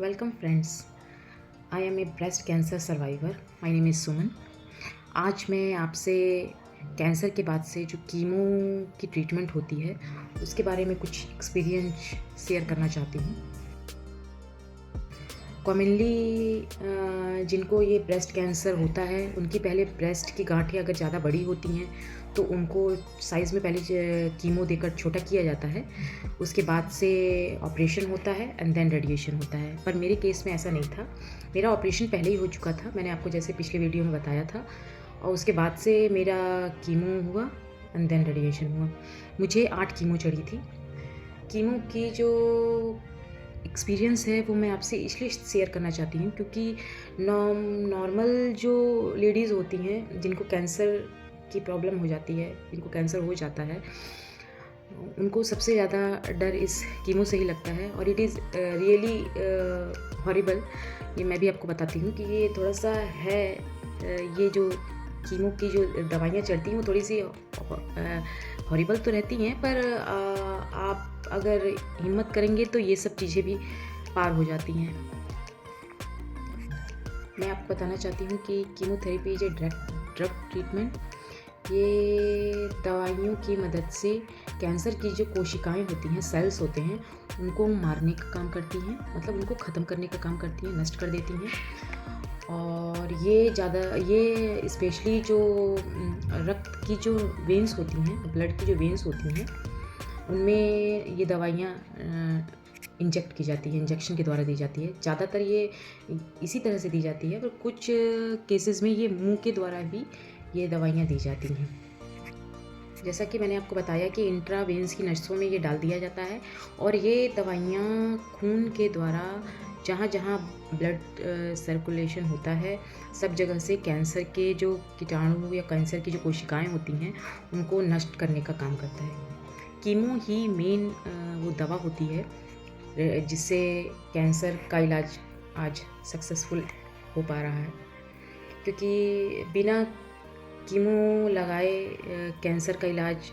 Welcome friends, I am a breast cancer survivor. My name is Suman. आज मैं आपसे cancer के बाद से जो कीमो की ट्रीटमेंट होती है उसके बारे में कुछ एक्सपीरियंस शेयर करना चाहती हूँ। कॉमनली जिनको ये ब्रेस्ट कैंसर होता है उनकी पहले ब्रेस्ट की गांठें अगर ज़्यादा बड़ी होती हैं तो उनको साइज़ में पहले कीमो देकर छोटा किया जाता है। उसके बाद से ऑपरेशन होता है एंड देन रेडिएशन होता है। पर मेरे केस में ऐसा नहीं था। मेरा ऑपरेशन पहले ही हो चुका था, मैंने आपको जैसे पिछले वीडियो में बताया था, और उसके बाद से मेरा कीमो हुआ एंड देन रेडिएशन हुआ। मुझे 8 कीमो चढ़ी थी। कीमो की जो एक्सपीरियंस है वो मैं आपसे इसलिए शेयर करना चाहती हूँ क्योंकि नॉर्मल जो लेडीज़ होती हैं जिनको कैंसर की प्रॉब्लम हो जाती है, जिनको कैंसर हो जाता है, उनको सबसे ज़्यादा डर इस कीमो से ही लगता है और इट इज़ रियली हॉरिबल। ये मैं भी आपको बताती हूँ कि ये थोड़ा सा है, ये जो कीमो की जो दवाइयाँ चलती हैं वो थोड़ी सी हॉरिबल तो रहती हैं, पर आप अगर हिम्मत करेंगे तो ये सब चीज़ें भी पार हो जाती हैं। मैं आपको बताना चाहती हूँ कि chemotherapy is a drug treatment. ये दवाइयों की मदद से कैंसर की जो कोशिकाएं होती हैं, सेल्स होते हैं, उनको मारने का काम करती हैं, मतलब उनको ख़त्म करने का काम करती हैं, नष्ट कर देती हैं। और ये स्पेशली जो रक्त की जो वेन्स होती हैं, ब्लड की जो वेन्स होती हैं, उनमें ये दवाइयाँ इंजेक्ट की जाती है, इंजेक्शन के द्वारा दी जाती है। ज़्यादातर ये इसी तरह से दी जाती है, पर कुछ केसेस में ये मुंह के द्वारा भी ये दवाइयाँ दी जाती हैं। जैसा कि मैंने आपको बताया कि इंट्रावेन्स की नसों में ये डाल दिया जाता है और ये दवाइयाँ खून के द्वारा जहाँ जहाँ ब्लड सर्कुलेशन होता है, सब जगह से कैंसर के जो कीटाणु या कैंसर की जो कोशिकाएं होती हैं उनको नष्ट करने का काम करता है। कीमो ही मेन वो दवा होती है जिससे कैंसर का इलाज आज सक्सेसफुल हो पा रहा है, क्योंकि बिना कीमो लगाए कैंसर का इलाज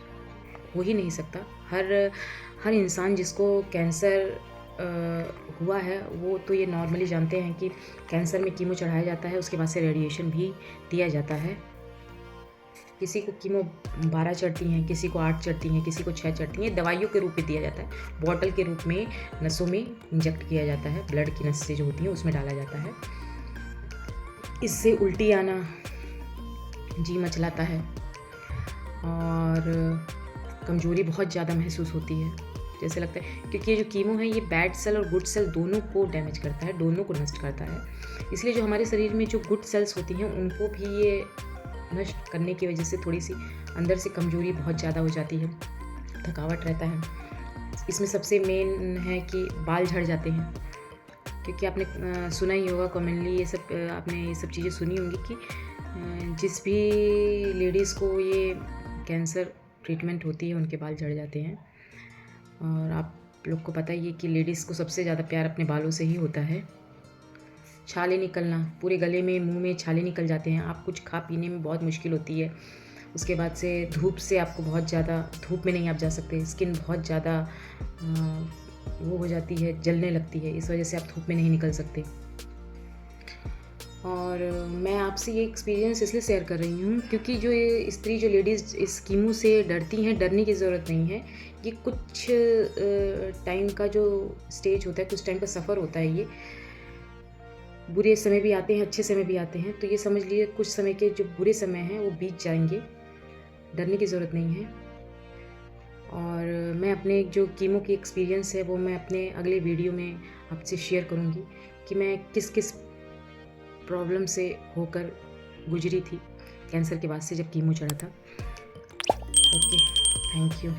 हो ही नहीं सकता। हर इंसान जिसको कैंसर हुआ है वो तो ये नॉर्मली जानते हैं कि कैंसर में कीमो चढ़ाया जाता है, उसके बाद से रेडिएशन भी दिया जाता है। किसी को कीमो 12 चढ़ती हैं, किसी को 8 चढ़ती हैं, किसी को 6 चढ़ती हैं। दवाइयों के रूप में दिया जाता है, बॉटल के रूप में नसों में इंजेक्ट किया जाता है, ब्लड की नसें जो होती हैं उसमें डाला जाता है। इससे उल्टी आना, जी मचलाता है और कमज़ोरी बहुत ज़्यादा महसूस होती है, जैसे लगता है, क्योंकि ये जो कीमो है ये बैड सेल और गुड सेल दोनों को डैमेज करता है, दोनों को नष्ट करता है। इसलिए जो हमारे शरीर में जो गुड सेल्स होती हैं उनको भी ये नष्ट करने की वजह से थोड़ी सी अंदर से कमज़ोरी बहुत ज़्यादा हो जाती है, थकावट रहता है। इसमें सबसे मेन है कि बाल झड़ जाते हैं, क्योंकि आपने सुना ही होगा कॉमनली, ये सब आपने ये सब चीज़ें सुनी होंगी कि जिस भी लेडीज़ को ये कैंसर ट्रीटमेंट होती है उनके बाल झड़ जाते हैं। और आप लोग को पता ही है कि लेडीज़ को सबसे ज़्यादा प्यार अपने बालों से ही होता है। छाले निकलना, पूरे गले में, मुंह में छाले निकल जाते हैं, आप कुछ खा पीने में बहुत मुश्किल होती है। उसके बाद से धूप से आपको बहुत ज़्यादा, धूप में नहीं आप जा सकते, स्किन बहुत ज़्यादा वो हो जाती है, जलने लगती है, इस वजह से आप धूप में नहीं निकल सकते। और मैं आपसे ये एक्सपीरियंस इसलिए शेयर कर रही हूँ क्योंकि जो ये स्त्री, जो लेडीज़ इस कीमो से डरती हैं, डरने की ज़रूरत नहीं है। ये कुछ टाइम का जो स्टेज होता है, कुछ टाइम का सफ़र होता है। ये बुरे समय भी आते हैं, अच्छे समय भी आते हैं, तो ये समझ लीजिए कुछ समय के जो बुरे समय हैं वो बीत जाएंगे, डरने की ज़रूरत नहीं है। और मैं अपने जो कीमो की एक्सपीरियंस है वो मैं अपने अगले वीडियो में आपसे शेयर करूँगी कि मैं किस किस प्रॉब्लम से होकर गुजरी थी कैंसर के बाद से जब कीमो चढ़ा था। Okay, thank you.